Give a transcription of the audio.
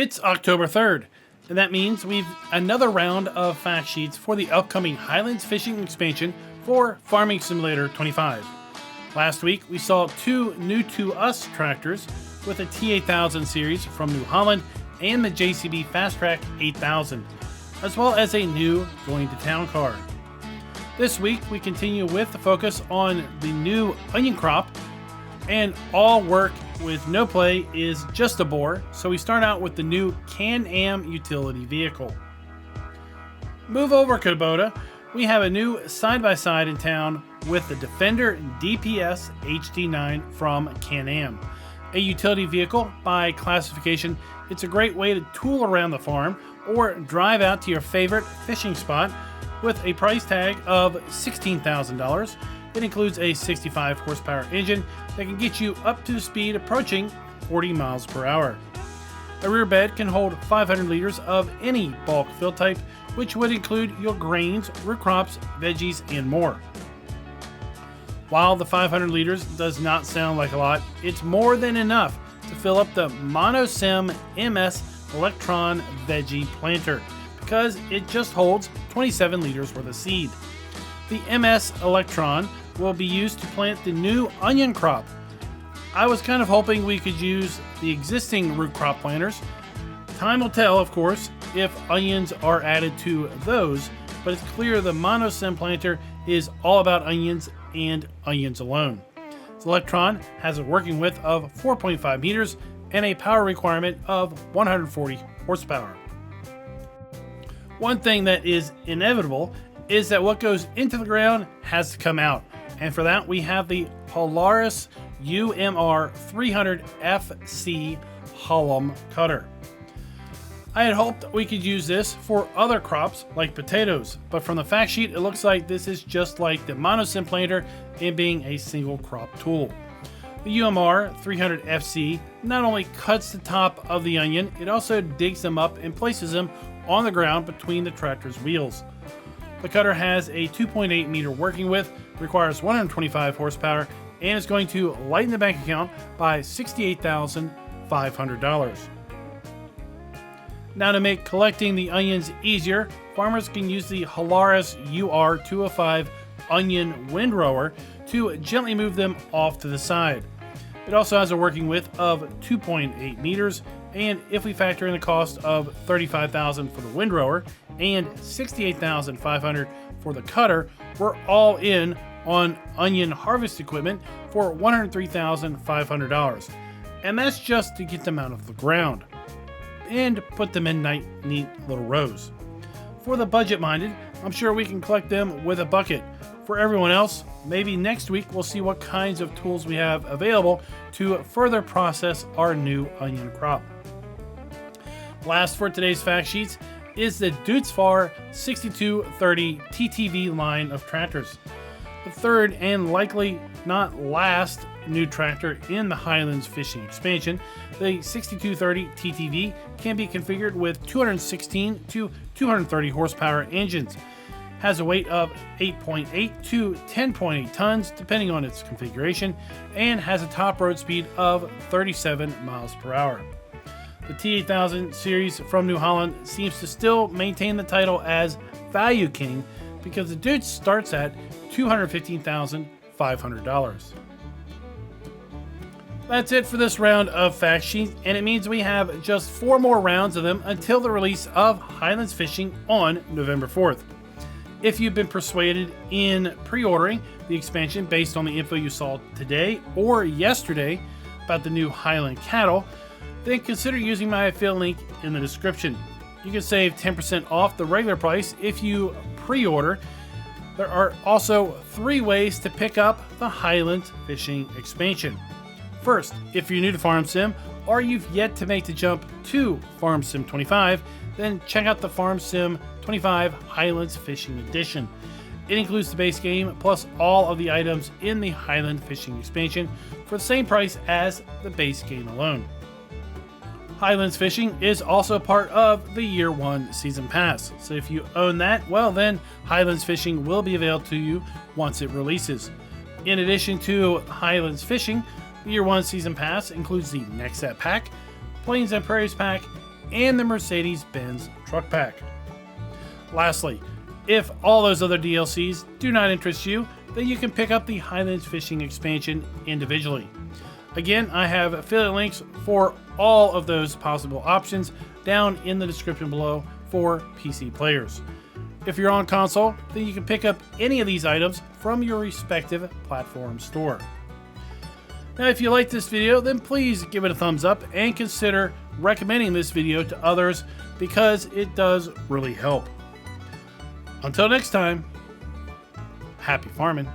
It's October 3rd, and that means we've another round of fact sheets for the upcoming Highlands fishing expansion for Farming Simulator 25. Last week, we saw two new to us tractors with a T8000 series from New Holland and the JCB Fast Track 8000, as well as a new going to town car. This week, we continue with the focus on the new onion crop, and all work with no play is just a bore, so we start out with the new Can-Am utility vehicle. Move over, Kubota. We have a new side-by-side in town with the Defender DPS HD9 from Can-Am. A utility vehicle by classification, it's a great way to tool around the farm or drive out to your favorite fishing spot. With a price tag of $16,000, it includes a 65 horsepower engine that can get you up to speed approaching 40 miles per hour. A rear bed can hold 500 liters of any bulk fill type, which would include your grains, root crops, veggies, and more. While the 500 liters does not sound like a lot, it's more than enough to fill up the Monosim MS Electron Veggie Planter, because it just holds 27 liters worth of seed. The MS Electron will be used to plant the new onion crop. I was kind of hoping we could use the existing root crop planters. Time will tell, of course, if onions are added to those, but it's clear the Monosim planter is all about onions and onions alone. The Electron has a working width of 4.5 meters and a power requirement of 140 horsepower. One thing that is inevitable is that what goes into the ground has to come out. And for that, we have the Polaris UMR 300 FC Hallam cutter. I had hoped we could use this for other crops like potatoes, but from the fact sheet, it looks like this is just like the Monosim planter in being a single crop tool. The UMR 300 FC not only cuts the top of the onion, it also digs them up and places them on the ground between the tractor's wheels. The cutter has a 2.8 meter working width, requires 125 horsepower, and is going to lighten the bank account by $68,500. Now, to make collecting the onions easier, farmers can use the Polaris UR 205 onion windrower to gently move them off to the side. It also has a working width of 2.8 meters, and if we factor in the cost of $35,000 for the windrower and $68,500 for the cutter, we're all in on onion harvest equipment for $103,500. And that's just to get them out of the ground and put them in neat little rows. For the budget-minded, I'm sure we can collect them with a bucket. For everyone else, maybe next week we'll see what kinds of tools we have available to further process our new onion crop. Last for today's fact sheets is the Dutzfar 6230 TTV line of tractors. The third and likely not last new tractor in the Highlands fishing expansion, the 6230 TTV can be configured with 216 to 230 horsepower engines. Has a weight of 8.8 to 10.8 tons depending on its configuration, and has a top road speed of 37 miles per hour. The T8000 series from New Holland seems to still maintain the title as Value King because the Dutch starts at $215,500. That's it for this round of fact sheets, and it means we have just 4 more rounds of them until the release of Highlands Fishing on November 4th. If you've been persuaded in pre-ordering the expansion based on the info you saw today or yesterday about the new Highland cattle, then consider using my affiliate link in the description. You can save 10% off the regular price if you pre-order. There are also 3 ways to pick up the Highlands Fishing expansion. First, if you're new to Farm Sim or you've yet to make the jump to Farm Sim 25, then check out the Farm Sim 25 Highlands Fishing Edition. It includes the base game plus all of the items in the Highland Fishing expansion for the same price as the base game alone. Highlands Fishing is also part of the Year 1 Season Pass, so if you own that, well then Highlands Fishing will be available to you once it releases. In addition to Highlands Fishing, the Year 1 Season Pass includes the Next Set Pack, Plains and Prairies Pack, and the Mercedes-Benz truck pack. Lastly, if all those other DLCs do not interest you, then you can pick up the Highlands Fishing expansion individually. Again, I have affiliate links for all of those possible options down in the description below for PC players. If you're on console, then you can pick up any of these items from your respective platform store. Now, if you like this video, then please give it a thumbs up and consider recommending this video to others because it does really help. Until next time, happy farming.